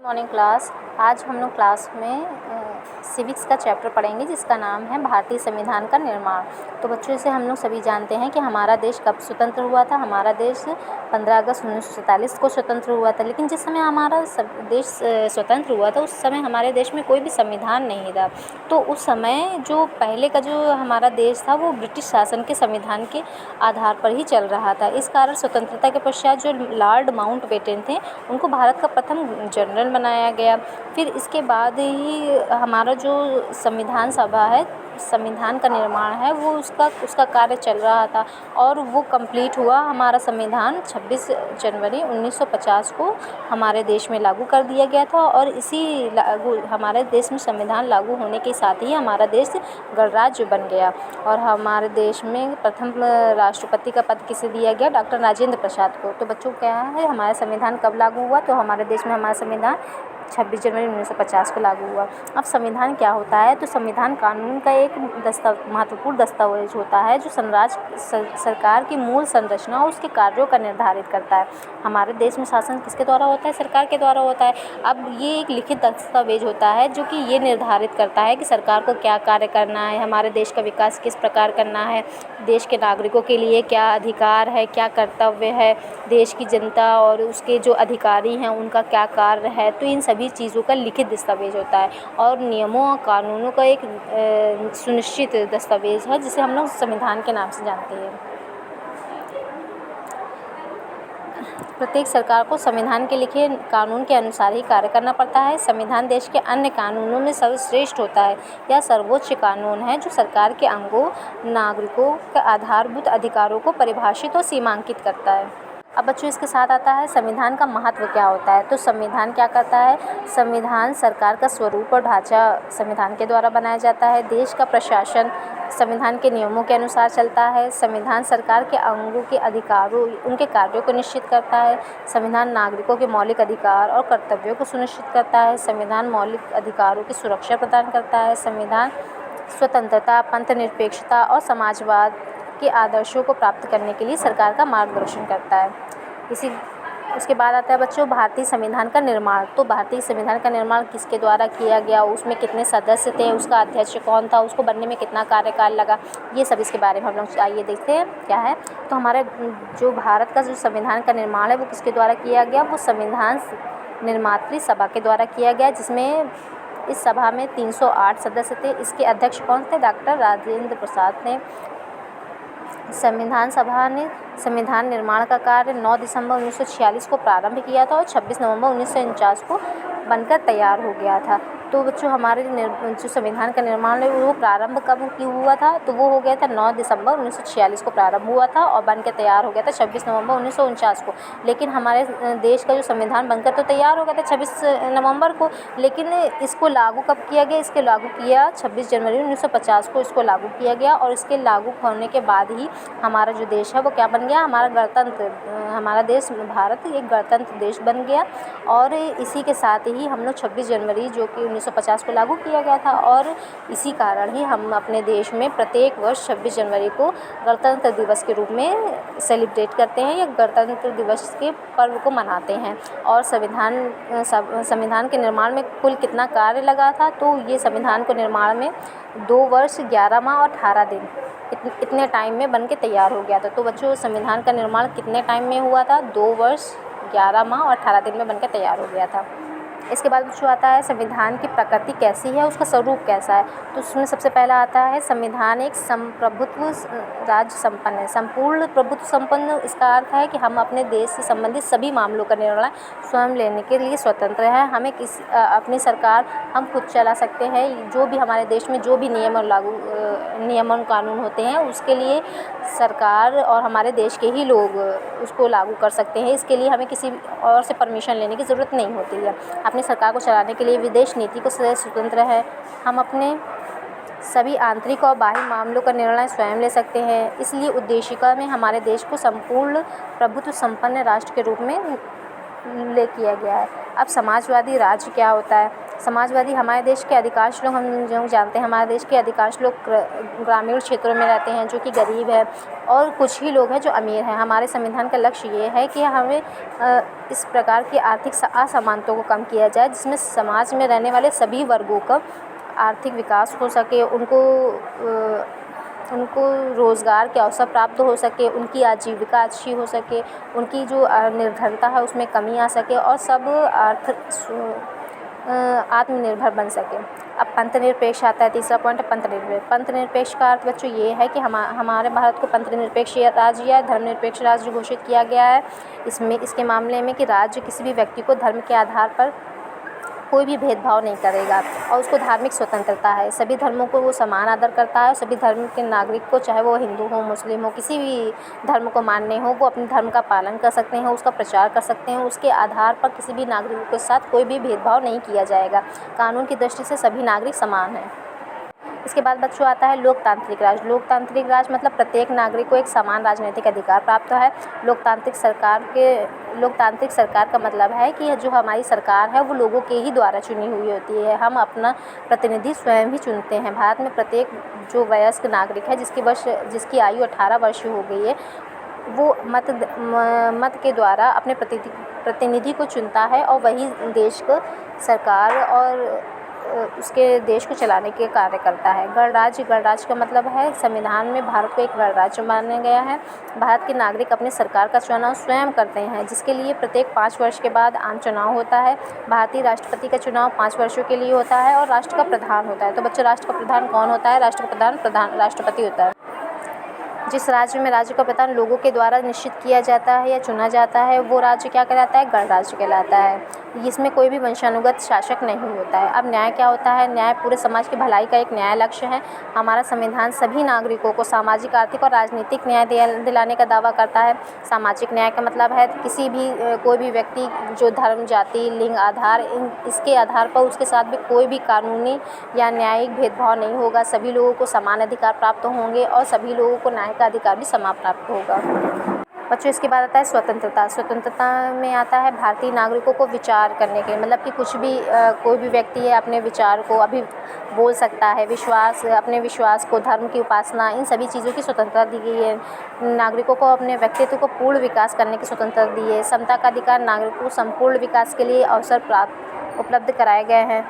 Morning class. आज हम लोग क्लास में सिविक्स का चैप्टर पढ़ेंगे जिसका नाम है भारतीय संविधान का निर्माण। तो बच्चों से हम लोग सभी जानते हैं कि हमारा देश कब स्वतंत्र हुआ था। हमारा देश 15 अगस्त 1947 को स्वतंत्र हुआ था। लेकिन जिस समय हमारा देश स्वतंत्र हुआ था उस समय हमारे देश में कोई भी संविधान नहीं था। तो उस समय जो पहले का जो हमारा देश था वो ब्रिटिश शासन के संविधान के आधार पर ही चल रहा था। इस कारण स्वतंत्रता के पश्चात जो लॉर्ड माउंटबेटन थे उनको भारत का प्रथम जनरल बनाया गया। फिर इसके बाद ही हमारा जो संविधान सभा है, संविधान का निर्माण है, वो उसका कार्य चल रहा था और वो कंप्लीट हुआ। हमारा संविधान 26 जनवरी 1950 को हमारे देश में लागू कर दिया गया था और हमारे देश में संविधान लागू होने के साथ ही हमारा देश गणराज्य बन गया। और हमारे देश में प्रथम राष्ट्रपति का पद किसे दिया गया? डॉक्टर राजेंद्र प्रसाद को। तो बच्चों क्या है, हमारा संविधान कब लागू हुआ? तो हमारे देश में हमारा संविधान 26 जनवरी 1950 को लागू हुआ। अब संविधान क्या होता है? तो संविधान कानून का एक महत्वपूर्ण दस्तावेज होता है जो सरकार की मूल संरचना और उसके कार्यों का निर्धारित करता है। हमारे देश में शासन किसके द्वारा होता है? सरकार के द्वारा होता है। अब ये एक लिखित दस्तावेज होता है जो कि ये निर्धारित करता है कि सरकार को क्या कार्य करना है, हमारे देश का विकास किस प्रकार करना है, देश के नागरिकों के लिए क्या अधिकार है, क्या कर्तव्य है, देश की जनता और उसके जो अधिकारी हैं उनका क्या कार्य है। तो इन सभी चीज़ों का लिखित दस्तावेज होता है और नियमों और कानूनों का एक सुनिश्चित दस्तावेज है जिसे हम लोग संविधान के नाम से जानते हैं। प्रत्येक सरकार को संविधान के लिखे कानून के अनुसार ही कार्य करना पड़ता है। संविधान देश के अन्य कानूनों में सर्वश्रेष्ठ होता है। यह सर्वोच्च कानून है जो सरकार के अंगों, नागरिकों के आधारभूत अधिकारों को परिभाषित और सीमांकित करता है। अब बच्चों इसके साथ आता है संविधान का महत्व क्या होता है। तो संविधान क्या करता है? संविधान सरकार का स्वरूप और ढांचा संविधान के द्वारा बनाया जाता है। देश का प्रशासन संविधान के नियमों के अनुसार चलता है। संविधान सरकार के अंगों के अधिकारों, उनके कार्यों को निश्चित करता है। संविधान नागरिकों के मौलिक अधिकार और कर्तव्यों को सुनिश्चित करता है। संविधान मौलिक अधिकारों की सुरक्षा प्रदान करता है। संविधान स्वतंत्रता, पंथनिरपेक्षता और समाजवाद के आदर्शों को प्राप्त करने के लिए सरकार का मार्गदर्शन करता है। उसके बाद आता है बच्चों भारतीय संविधान का निर्माण। तो भारतीय संविधान का निर्माण किसके द्वारा किया गया, उसमें कितने सदस्य थे, उसका अध्यक्ष कौन था, उसको बनने में कितना कार्यकाल लगा, ये सब इसके बारे में हम लोग आइए देखते हैं क्या है। तो हमारे जो भारत का जो संविधान का निर्माण है वो किसके द्वारा किया गया? वो संविधान निर्मात्री सभा के द्वारा किया गया, जिसमें इस सभा में 308 सदस्य थे। इसके अध्यक्ष कौन थे? डॉक्टर राजेंद्र प्रसाद थे। संविधान सभा ने संविधान निर्माण का कार्य 9 दिसंबर 1946 को प्रारंभ किया था और 26 नवंबर 1949 को बनकर तैयार हो गया था। तो बच्चों हमारे जो संविधान का निर्माण है वो प्रारंभ कब हुआ था? तो वो हो गया था 9 दिसंबर 1946 को प्रारंभ हुआ था और बनकर तैयार हो गया था 26 नवंबर 1949 को। लेकिन हमारे देश का जो संविधान बनकर तो तैयार हो गया था 26 नवंबर को, लेकिन इसको लागू कब किया गया? इसके लागू किया 26 जनवरी 1950 को इसको लागू किया गया और इसके लागू होने के बाद ही हमारा जो देश है वो क्या बन गया? हमारा देश भारत एक गणतंत्र देश बन गया। और इसी के साथ ही हम लोग 26 जनवरी जो कि 1950 को लागू किया गया था और इसी कारण ही हम अपने देश में प्रत्येक वर्ष 26 जनवरी को गणतंत्र दिवस के रूप में सेलिब्रेट करते हैं या गणतंत्र दिवस के पर्व को मनाते हैं। और संविधान के निर्माण में कुल कितना कार्य लगा था? तो ये संविधान को निर्माण में 2 वर्ष 11 माह और 18 दिन इतने टाइम में बन के तैयार हो गया था। तो बच्चों संविधान का निर्माण कितने टाइम में हुआ था? 2 वर्ष 11 माह और 18 दिन में बनकर तैयार हो गया था। इसके बाद बच्चों आता है संविधान की प्रकृति कैसी है, उसका स्वरूप कैसा है। तो उसमें सबसे पहला आता है संविधान एक संप्रभुत्व राज्य संपन्न है। संपूर्ण प्रभुत्व संपन्न इसका अर्थ है कि हम अपने देश से संबंधित सभी मामलों का निर्णय स्वयं लेने के लिए स्वतंत्र है। हमें अपनी सरकार हम खुद चला सकते हैं। जो भी हमारे देश में जो भी नियम और कानून होते हैं उसके लिए सरकार और हमारे देश के ही लोग उसको लागू कर सकते हैं। इसके लिए हमें किसी और से परमिशन लेने की ज़रूरत नहीं होती है। अपनी सरकार को चलाने के लिए विदेश नीति को स्वतंत्र है। हम अपने सभी आंतरिक और बाह्य मामलों का निर्णय स्वयं ले सकते हैं। इसलिए उद्देशिका में हमारे देश को संपूर्ण प्रभुत्व संपन्न राष्ट्र के रूप में किया गया है। अब समाजवादी राज्य क्या होता है? समाजवादी हमारे देश के अधिकांश लोग, हम जो जानते हैं, हमारे देश के अधिकांश लोग ग्रामीण क्षेत्रों में रहते हैं, जो कि गरीब है, और कुछ ही लोग हैं जो अमीर हैं। हमारे संविधान का लक्ष्य ये है कि हमें इस प्रकार की आर्थिक असमानता को कम किया जाए, जिसमें समाज में रहने वाले सभी वर्गों का आर्थिक विकास हो सके, उनको रोज़गार के अवसर प्राप्त हो सके, उनकी आजीविका अच्छी हो सके, उनकी जो निर्धनता है उसमें कमी आ सके, और सब आत्मनिर्भर बन सके। अब पंथनिरपेक्ष आता है, तीसरा पॉइंट है पंथनिरपेक्ष। पंथनिरपेक्ष का अर्थ बच्चों ये है कि हमारे भारत को पंथनिरपेक्ष राज्य या धर्मनिरपेक्ष राज्य घोषित किया गया है। इसके मामले में कि राज्य किसी भी व्यक्ति को धर्म के आधार पर कोई भी भेदभाव नहीं करेगा, और उसको धार्मिक स्वतंत्रता है। सभी धर्मों को वो समान आदर करता है। सभी धर्म के नागरिक को, चाहे वो हिंदू हो, मुस्लिम हो, किसी भी धर्म को मानने हो, वो अपने धर्म का पालन कर सकते हैं, उसका प्रचार कर सकते हैं। उसके आधार पर किसी भी नागरिक के साथ कोई भी भेदभाव नहीं किया जाएगा। कानून की दृष्टि से सभी नागरिक समान हैं। इसके बाद बच्चों आता है लोकतांत्रिक राज। लोकतांत्रिक राज मतलब प्रत्येक नागरिक को एक समान राजनीतिक अधिकार प्राप्त है। लोकतांत्रिक सरकार का मतलब है कि जो हमारी सरकार है वो लोगों के ही द्वारा चुनी हुई होती है। हम अपना प्रतिनिधि स्वयं ही चुनते हैं। भारत में प्रत्येक जो वयस्क नागरिक है, जिसकी आयु 18 वर्ष हो गई है, वो मत के द्वारा अपने प्रतिनिधि को चुनता है, और वही देश को सरकार और उसके देश को चलाने के कार्य करता है। गणराज्य का मतलब है, संविधान में भारत को एक गणराज्य माना गया है। भारत के नागरिक अपने सरकार का चुनाव स्वयं करते हैं, जिसके लिए प्रत्येक 5 वर्ष के बाद आम चुनाव होता है। भारतीय राष्ट्रपति का चुनाव 5 वर्षों के लिए होता है, और राष्ट्र का प्रधान होता है। तो बच्चों, राष्ट्र का प्रधान कौन होता है? राष्ट्र का प्रधान राष्ट्रपति होता है। जिस राज्य में राज्य का प्रधान लोगों के द्वारा निश्चित किया जाता है या चुना जाता है, वो राज्य क्या कहलाता है? गणराज्य कहलाता है। इसमें कोई भी वंशानुगत शासक नहीं होता है। अब न्याय क्या होता है? न्याय पूरे समाज की भलाई का एक न्याय लक्ष्य है। हमारा संविधान सभी नागरिकों को सामाजिक, आर्थिक और राजनीतिक न्याय दिलाने का दावा करता है। सामाजिक न्याय का मतलब है कोई भी व्यक्ति जो धर्म, जाति, लिंग आधार, इसके आधार पर उसके साथ भी कोई भी कानूनी या न्यायिक भेदभाव नहीं होगा। सभी लोगों को समान अधिकार प्राप्त होंगे, और सभी लोगों को न्याय का अधिकार भी समान प्राप्त होगा। बच्चों, इसके बाद आता है स्वतंत्रता। स्वतंत्रता में आता है भारतीय नागरिकों को विचार करने के, मतलब कि कोई भी व्यक्ति है अपने विचार को अभी बोल सकता है। अपने विश्वास को, धर्म की उपासना, इन सभी चीज़ों की स्वतंत्रता दी गई है। नागरिकों को अपने व्यक्तित्व को पूर्ण विकास करने की स्वतंत्रता दी है। समता का अधिकार नागरिकों को संपूर्ण विकास के लिए अवसर उपलब्ध कराए गए हैं।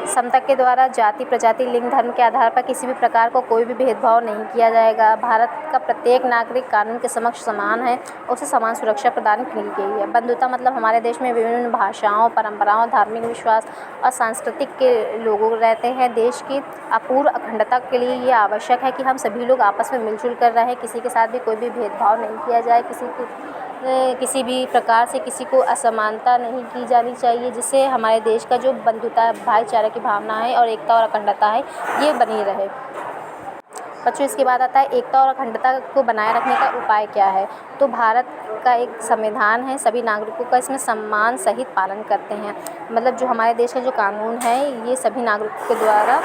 समता के द्वारा जाति, प्रजाति, लिंग, धर्म के आधार पर किसी भी प्रकार का कोई भी भेदभाव नहीं किया जाएगा। भारत का प्रत्येक नागरिक कानून के समक्ष समान है, उसे समान सुरक्षा प्रदान की गई है। बंधुता मतलब हमारे देश में विभिन्न भाषाओं, परंपराओं, धार्मिक विश्वास और सांस्कृतिक के लोग रहते हैं। देश की अपूर्व अखंडता के लिए ये आवश्यक है कि हम सभी लोग आपस में मिलजुल कर रहें। किसी के साथ भी कोई भी भेदभाव नहीं किया जाए। किसी भी प्रकार से किसी को असमानता नहीं की जानी चाहिए, जिससे हमारे देश का जो बंधुता, भाईचारे की भावना है और एकता और अखंडता है, ये बनी रहे। बच्चों, इसके बाद आता है एकता और अखंडता को बनाए रखने का उपाय क्या है। तो भारत का एक संविधान है, सभी नागरिकों का इसमें सम्मान सहित पालन करते हैं। मतलब जो हमारे देश का जो कानून है, ये सभी नागरिकों के द्वारा,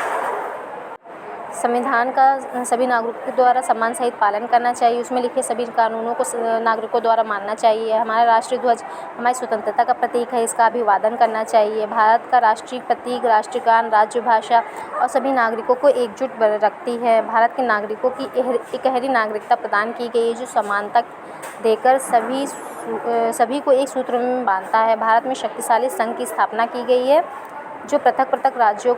संविधान का सभी नागरिकों के द्वारा सम्मान सहित पालन करना चाहिए। उसमें लिखे सभी कानूनों को नागरिकों द्वारा मानना चाहिए। हमारा राष्ट्रीय ध्वज हमारी स्वतंत्रता का प्रतीक है, इसका अभिवादन करना चाहिए। भारत का राष्ट्रीय प्रतीक, राष्ट्रगान, राज्य भाषा और सभी नागरिकों को एकजुट रखती है। भारत के नागरिकों की इकहरी नागरिकता प्रदान की गई है, जो समानता देकर सभी को एक सूत्र में बांधता है। भारत में शक्तिशाली संघ की स्थापना की गई है, जो पृथक राज्यों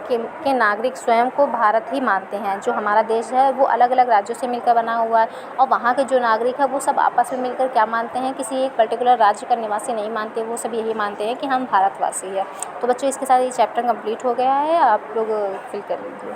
के नागरिक स्वयं को भारत ही मानते हैं। जो हमारा देश है वो अलग अलग राज्यों से मिलकर बना हुआ है, और वहाँ के जो नागरिक है वो सब आपस में मिलकर क्या मानते हैं, किसी एक पर्टिकुलर राज्य का निवासी नहीं मानते। वो सब यही मानते हैं कि हम भारतवासी हैं। तो बच्चों, इसके साथ ये चैप्टर कंप्लीट हो गया है। आप लोग फिल कर लीजिए।